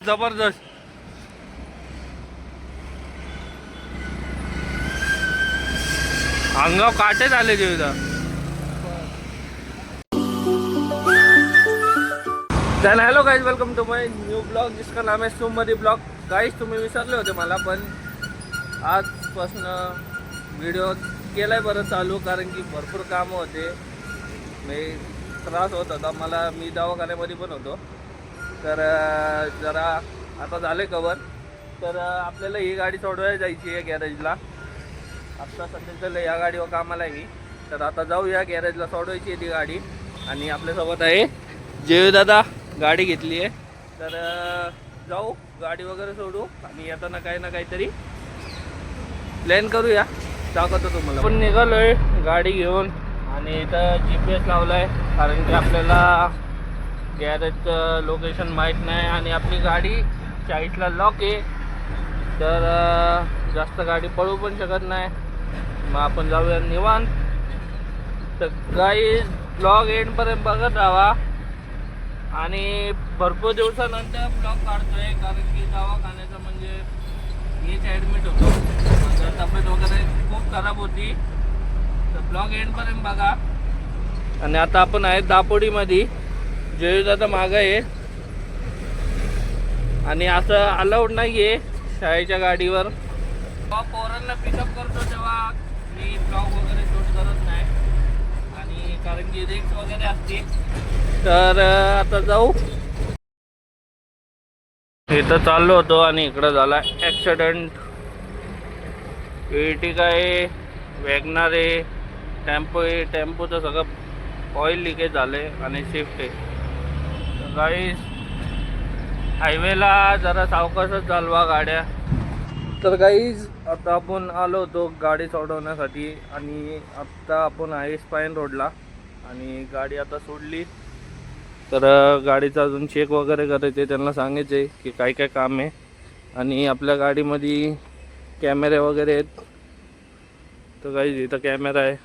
जबरदस्त अंगाव काटे झाले जेवढा चल hello guys, welcome to my new blog जिसका नाम है सोमवारी ब्लॉग. गाइस तुम्ही विसरले होते मला, पण आजपासून व्हिडिओ केलाय बरं चालू, कारण की भरपूर कामं होते. मी त्रास होत होता मला, मी दवाखान्यामध्ये पण होतो. तर जरा आता झाले कवर. तर आपल्याला ही गाडी सोडवायला जायची आहे गॅरेजला. आत्ता सध्या तर या गाडीवर कामाला आहे मी. तर आता जाऊ या गॅरेजला, सोडवायची आहे ती गाडी. आणि आपल्यासोबत आहे जेवी दादा, गाडी घेतली आहे. तर जाऊ गाडी वगैरे सोडू आणि येताना काही ना काहीतरी प्लॅन करूया. दाखवतो तुम्हाला. पण निघालो आहे गाडी घेऊन आणि इथं GPS लावला आहे, कारण की आपल्याला गॅरेजचं लोकेशन माहीत नाही आणि आपली गाडी 40ला लॉक आहे. तर जास्त गाडी पळू पण शकत नाही. मग आपण जाऊया निवांत. तर गाईज ब्लॉग एंडपर्यंत बघत राहा. आणि भरपूर दिवसानंतर ब्लॉग काढतोय, कारण की दवाखान्याचं म्हणजे मीच ॲडमिट होतो. माझं तब्येत वगैरे खूप खराब होती. तर ब्लॉग एंडपर्यंत बघा. आणि आता आपण आहे दापोडीमध्ये. जेवी दादा मागं आहे आणि असं अलाउड नाही आहे शाळेच्या गाडीवर. जेव्हा पोरांना पिकअप करतो तेव्हा मी ब्लॉग वगैरे शूट करत नाही, आणि कारण की रिक्स वगैरे असते. तर आता जाऊ. इथं चाललो होतो आणि इकडं झाला ॲक्सिडेंट. Ertiga आहे, वॅगनर आहे, टेम्पो आहे. टेम्पोचं सगळं ऑइल लिकेज झाले आणि शिफ्ट आहे. गाईस हायवेला जरा सावकाशच चालवा गाड्या. तर गाईज आता आपण आलो होतो गाडी सोडवण्यासाठी, आणि आत्ता आपण आहे स्पाईन रोडला. आणि गाडी आता सोडली. तर गाडीचं अजून चेक वगैरे करायचे, त्यांना सांगायचे की काय काय काम आहे. आणि आपल्या गाडीमध्ये कॅमेरे वगैरे आहेत. तर गाईज इथं कॅमेरा आहे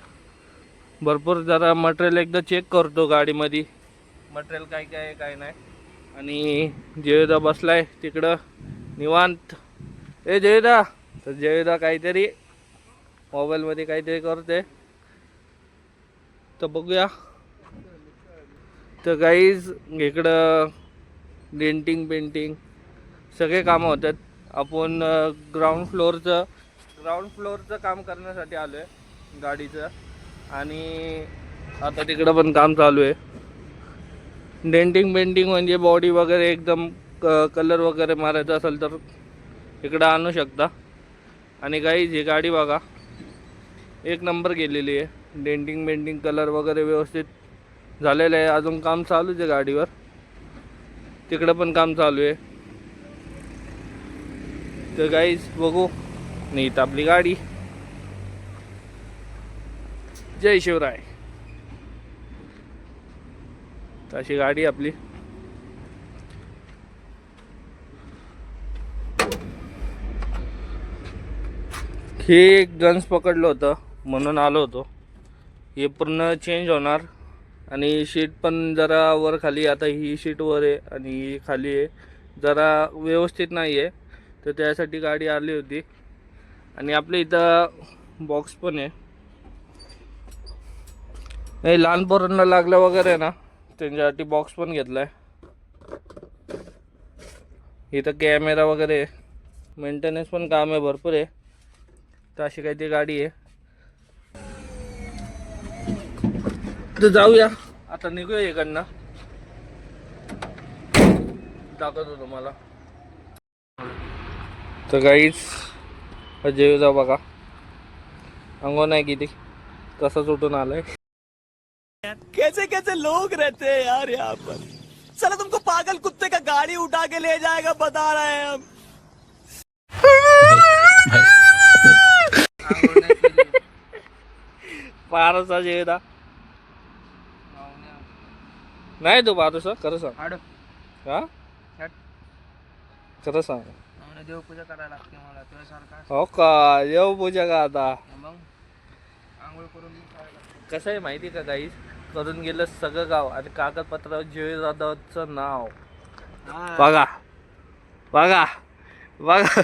भरपूर. जरा मटेरियल एकदा चेक करतो गाडीमध्ये, मटेरियल काय काय आहे काय नाही. आणि जयदा बसलाय तिकडं निवांत. जयदा. तर जयदा काहीतरी मोबाईलमध्ये काहीतरी करते, तर बघूया. तर गाईज इकडं डेंटिंग पेंटिंग सगळे कामं होतात. आपण ग्राउंड फ्लोअरचं काम करण्यासाठी आलो आहे गाडीचं. आणि आता तिकडं पण काम चालू आहे. डेंटिंग पेंटिंग म्हणजे बॉडी वगैरे एकदम कलर वगैरे मारायचा असेल तर इकडं आणू शकता. आणि गाईज ही गाडी बघा, एक नंबर गेलेली आहे. डेंटिंग पेंटिंग कलर वगैरे व्यवस्थित झालेलं आहे. अजून काम चालूच आहे गाडीवर, तिकडं पण काम चालू आहे. तर गाईज बघू. नाही तर आपली गाडी. जय शिवराय. अशी गाडी आपली. हे गन्स पकडलं होतं म्हणून आलो होतो. हे पूर्ण चेंज होणार. आणि शीट पण जरा वर खाली, आता ही शीट वर आहे आणि ही खाली आहे, जरा व्यवस्थित नाही आहे. तर त्यासाठी गाडी आली होती. आणि आपल्या इथं बॉक्स पण आहे. नाही लहान पोरांना लागलं वगैरे ना, त्यांच्यासाठी बॉक्स पण घेतलाय. इथं कॅमेरा वगैरे, मेंटेनन्स पण काम आहे भरपूर आहे. तर अशी काही ती गाडी आहे. तर जाऊया आता, निघूया इकडनं. दाखवतो तुम्हाला. तर गाईच जेव जाऊ बघा, अंगो नाही किती कसा सुटून आलाय. कैसे कैसे लोग रहते हैं यार यहाँ पर. चलो तुमको पागल कुत्ते का गाड़ी उठा के ले जाएगा, बता रहे हैं हम. पारसा जेवदा नाही तू पारसा खरं सांग. हा खरं सांग. देवपूजा करायला लागते मला तुझ्यासारखा. हो का, देवपूजा का आता. मग आंघोळ करून कसं आहे माहिती का गाईस, करून गेलं सगळं गाव आणि कागदपत्रावर जयदादाचं नाव बघा. बघा बघा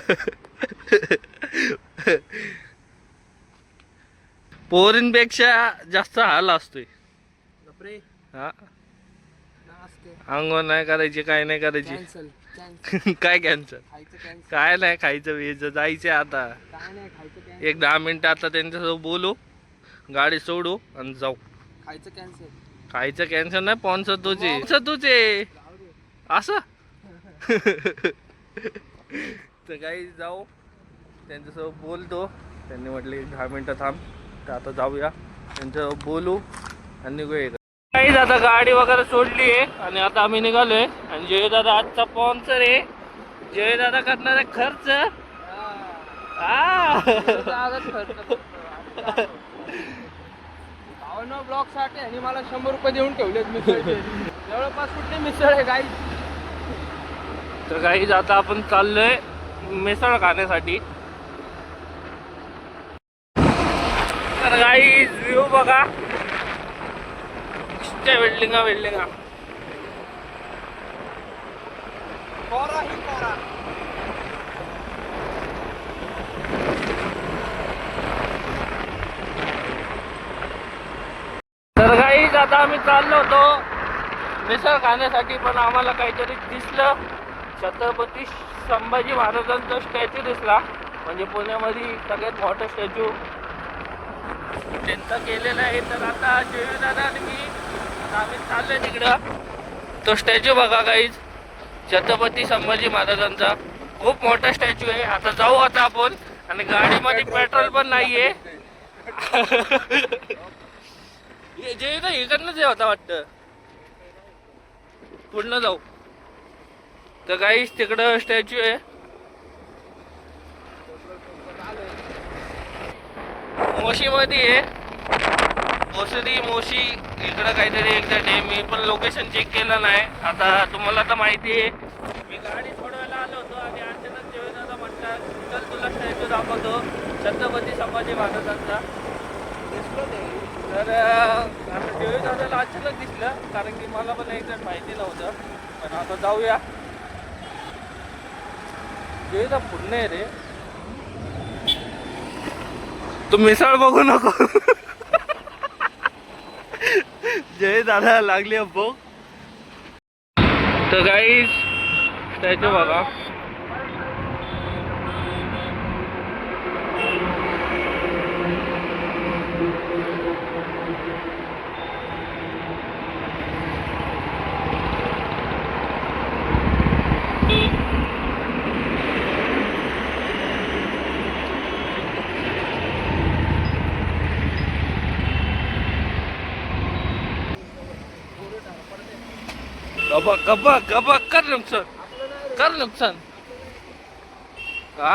पोरींपेक्षा जास्त हाल असतोय. हा अंघोळ नाही करायची, काय नाही करायची. काय कॅन्सर? काय नाही खायचं वेज जायचं आता. एक 10 मिनिटं आता त्यांच्यासोबत बोलू, गाडी सोडू आणि जाऊ. खायचं कॅन्सर नाही, स्पॉन्सर तुझे असं. तर काही जाऊ, त्यांच्यासोबत बोलतो. त्यांनी म्हटले 10 मिनिटं थांब, तर आता जाऊया त्यांच्यासोबत बोलू आणि निघूया. काहीच आता गाडी वगैरे सोडली आहे आणि आता आम्ही निघालोय. आणि जय दादा आजचा स्पॉन्सर आहे. जय दादा करणारा खर्च. ब्लॉक साठी आणि मला 100 रुपये देऊन ठेवलेत मिसळचे. जवळपास कुठली मिसळ आहे गाई? तर काहीच आता आपण चाललोय मिसळ खाण्यासाठी. तर काही व्ह्यू बघा, वेल्डिंगा तर काहीच आता आम्ही चाललो होतो मिसळ खाण्यासाठी, पण आम्हाला काहीतरी दिसलं. छत्रपती संभाजी महाराजांचा स्टॅच्यू दिसला. म्हणजे पुण्यामध्ये सगळ्यात मोठा स्टॅच्यू त्यांचा केलेला आहे. तर आता जयदादा आणि मी आम्ही चाललोय तिकडं. तो स्टॅच्यू बघा काहीच, छत्रपती संभाजी महाराजांचा खूप मोठा स्टॅच्यू आहे. आता जाऊ आता आपण. आणि गाडीमध्ये पेट्रोल पण नाहीये. जयदा इकडनंच होता वाटतं, पुढनं जाऊ. तर काहीच तिकडं स्टॅच्यू आहे. मोशीमध्ये आहे, मोशी इकडं काहीतरी एक्झॅक्ट आहे. मी पण लोकेशन चेक केलं नाही. आता तुम्हाला तर माहिती आहे, मी गाडी सोडवायला आलो होतो आणि अचानक जयदादा म्हणतात चल तुला स्टॅच्यू दाखवतो छत्रपती संभाजी महाराजांचा. तर आता जयदादाला अचानक दिसलं, कारण की मला पण एक्झॅक्ट माहिती नव्हतं. पण आता जाऊया. जयदा पुढे आहे रे, तू मिसळ बघू नको. जय दादा लागली भूक. तर काही स्टॅच्यू बघा. गबा कर नुकसान का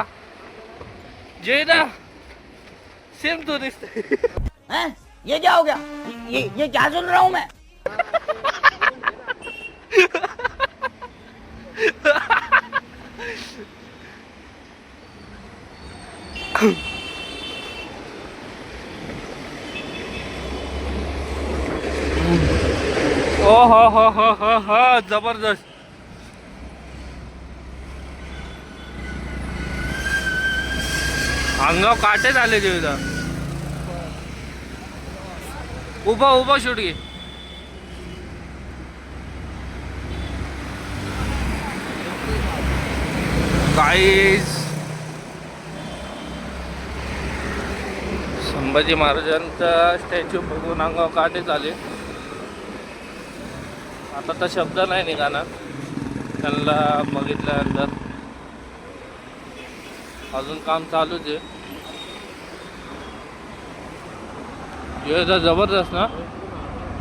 जयदा सेम तो दिसते. ये क्या हो गया? ये क्या सुन रहा हूँ मैं? ओ हो जबरदस्त. अंगाव काटे झाले जेवढा. उभा शूट घे. गाईज संभाजी महाराजांचा स्टॅच्यू बघून अंगाव काटे झाले. आता तर शब्द नाही निघाला त्यांना बघितल्यानंतर. अजून काम चालूच आहे. हे जबरदस्त ना.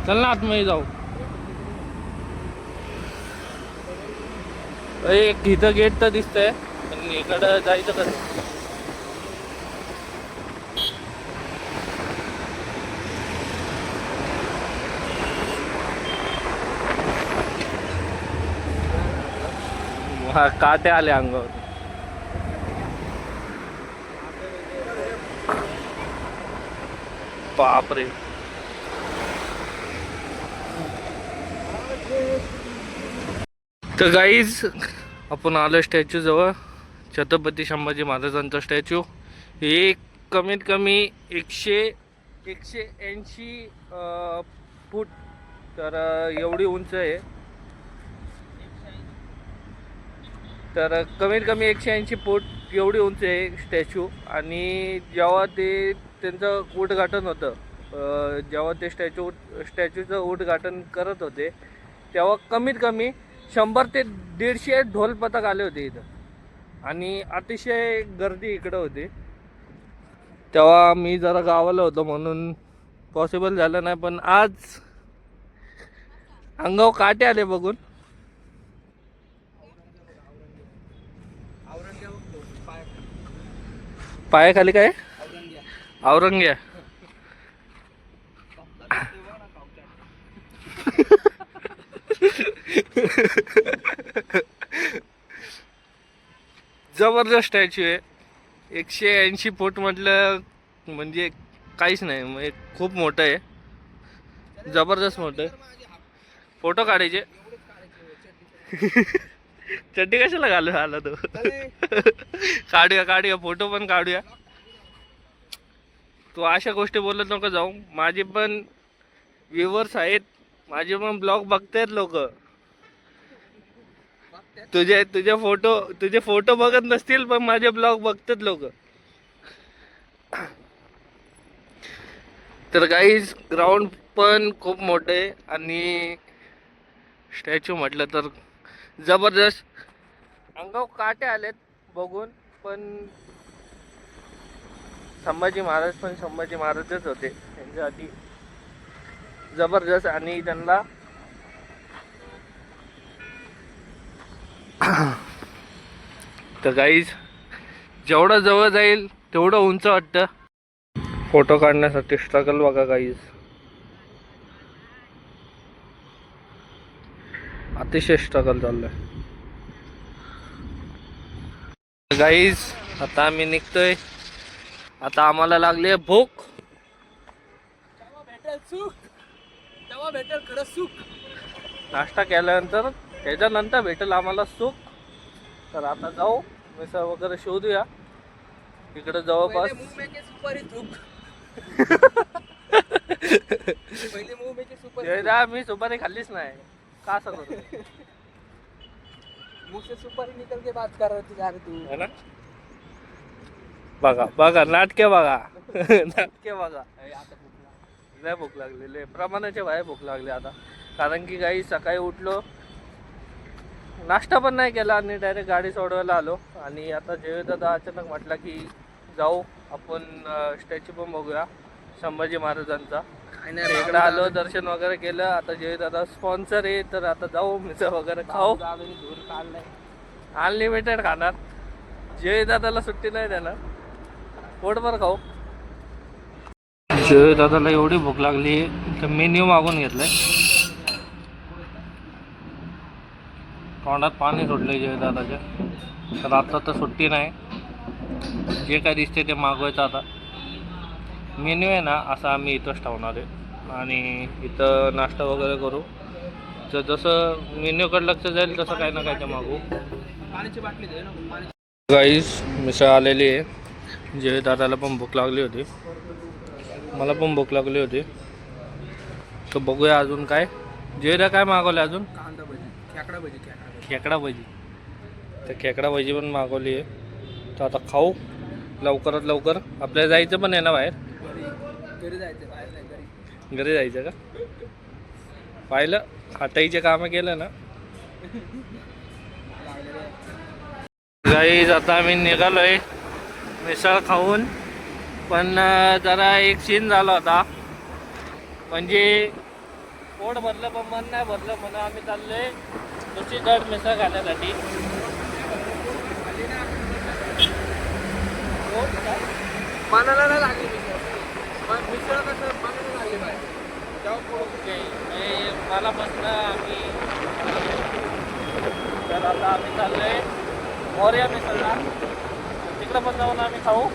चल ना आतमध्ये जाऊ. एक इथं गेट तर दिसतंय, पण इकडं जायचं कसं? काटे आले अंगावर. बापरे. तर गाईज आपण आलो स्टॅच्यू जवळ. छत्रपती संभाजी महाराजांचा स्टॅच्यू. हे कमीत कमी 180 फूट तर एवढी उंच आहे. तर कमीत कमी 180 फूट एवढी उंच आहे स्टॅच्यू. आणि जेव्हा ते त्यांचं उद्घाटन होतं, जेव्हा ते स्टॅच्यूचं उद्घाटन करत होते तेव्हा कमीत कमी 100 ते 150 ढोल पथक आले होते इथं. आणि अतिशय गर्दी इकडं होती. तेव्हा मी जरा गावाला होतो म्हणून पॉसिबल झालं नाही. पण आज अंगावर काटे आले बघून. पायाखाली काय? औरंग्या. जबरदस्त स्टॅच्यू आहे. 180 फूट म्हटलं म्हणजे काहीच नाही, म्हणजे खूप मोठं आहे, जबरदस्त मोठं आहे. फोटो काढायचे. चड्डी कशाला घालू आला तो? काढूया फोटो पण काढूया. तू अशा गोष्टी बोलत नको जाऊ. माझे पण व्ह्युअर्स आहेत, माझे पण ब्लॉग बघतायत लोक. तुझे फोटो बघत नसतील पण माझे ब्लॉग बघतात लोक. तर गाईज ग्राउंड पण खूप मोठं आहे आणि स्टॅच्यू म्हटलं तर जबरदस्त. अंगावर काटे आलेत बघून. पण संभाजी महाराजच होते. त्यांच्यासाठी जबरदस्त. आणि त्यांना तर गाईज जेवढं जवळ जाईल तेवढं उंच वाटतं. फोटो काढण्यासाठी स्ट्रगल बघा गाईज, अतिशय स्ट्रगल चाललंय गाईज. आता आम्ही निघतोय. आता आम्हाला लागली आहे भूक. तेव्हा भेटेल खरं सुख. नाश्ता केल्यानंतर त्याच्यानंतर भेटेल आम्हाला सुख. तर आता जाऊ मिसळ वगैरे शोधूया इकडे जवळपास. सुपारी थूक. मी सुपारी खाल्लीच नाही. का असं करू? मुंह से सुपारी निकल के बात कर रहा तू है ना. बघा नाटके बघा. नाटके बघा. लय भूक लागलेली, प्रमाणाच्या बाहेर भूक लागली आता. कारण की काही सकाळी उठलो, नाश्ता पण नाही केला आणि डायरेक्ट गाडी सोडवायला आलो. आणि आता जयदादा अचानक म्हटला की जाऊ आपण स्टॅच्यू पण बघूया संभाजी महाराजांचा. इकडे आलो, दर्शन वगैरे केलं. आता जयदादा स्पॉन्सर आहे तर आता जाऊ मिसळ वगैरे खाऊ. अनलिमिटेड खाणार. जयदादाला सुट्टी नाही देणार, पोटभर खाऊ. जयदादाला एवढी भूक लागली तर मेन्यू मागून घेतलाय. तोंडात पाणी सोडलंय जयदादाच्या. तर आता तर सुट्टी नाही, जे काय दिसते ते मागवायचं. आता मेन्यू आहे ना असं आम्ही इथंच ठेवणार आहे आणि इथं नाश्ता वगैरे करू. तर जसं मेन्यूकडे लक्ष जाईल तसं काही ना काही ते मागू. पाण्याची बाटली दे ना. गाईस मिसळ आलेली आहे. जयदादाला पण भूक लागली होती, मला पण भूक लागली होती. तर बघूया अजून काय. जयदा काय मागवलं अजून? कांदा भजी, खेकडा भजी. खेकडा भजी. तर खेकडा भजी पण मागवली आहे. तर आता खाऊ लवकरात लवकर. आपल्याला जायचं पण आहे ना बाहेर. घरी जायचं, बाहेर नाही, घरी जायचं का? पाहिलं हाताईचे कामं केलं ना. गाईज आता आम्ही निघालोय मिसळ खाऊन. पण जरा एक सीन झाला होता, म्हणजे पोट भरलं पण मन नाही भरलं म्हणून आम्ही चाललोय दुसरीकडे मिसळ खाण्यासाठी. मनाला नाही लागली पण मिसळ कसं मनाला लागली पाहिजे तेव्हा मला बसणं आम्ही. तर आता आम्ही चाललोय मोरया मिसळला, तिकडं पण जाऊन आम्ही खाऊ.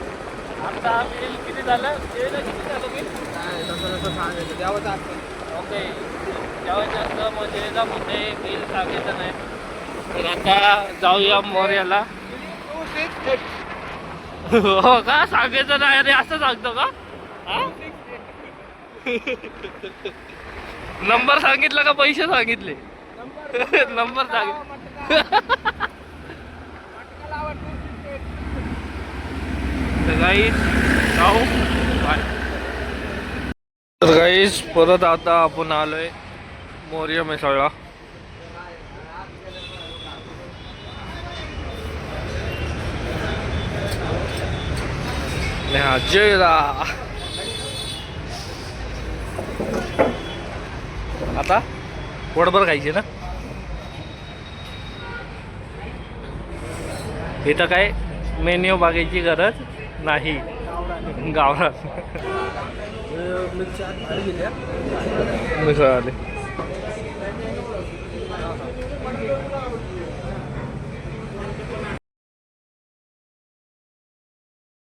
आता आम्ही किती झालं जेवायला, किती झालं की तसं सांगायचं द्यावं असतं. ओके जेवायचं असतं मग जेवायला म्हणते बिल सांगायचं नाही. तर आता जाऊया मोर्याला. हो का सांगायचं नाही रे असं सांगतो का हा? नंबर सांगितला का पैसे सांगितले नंबर सांगितले तर गाईस जाऊ बाय. तर गाईस परत आता आपण आलोय मोर्या मिसळला. जेरा आता पोटभर खायचे ना. इथं काय मेन्यू बघायची गरज नाही गावरान मिसळ आले.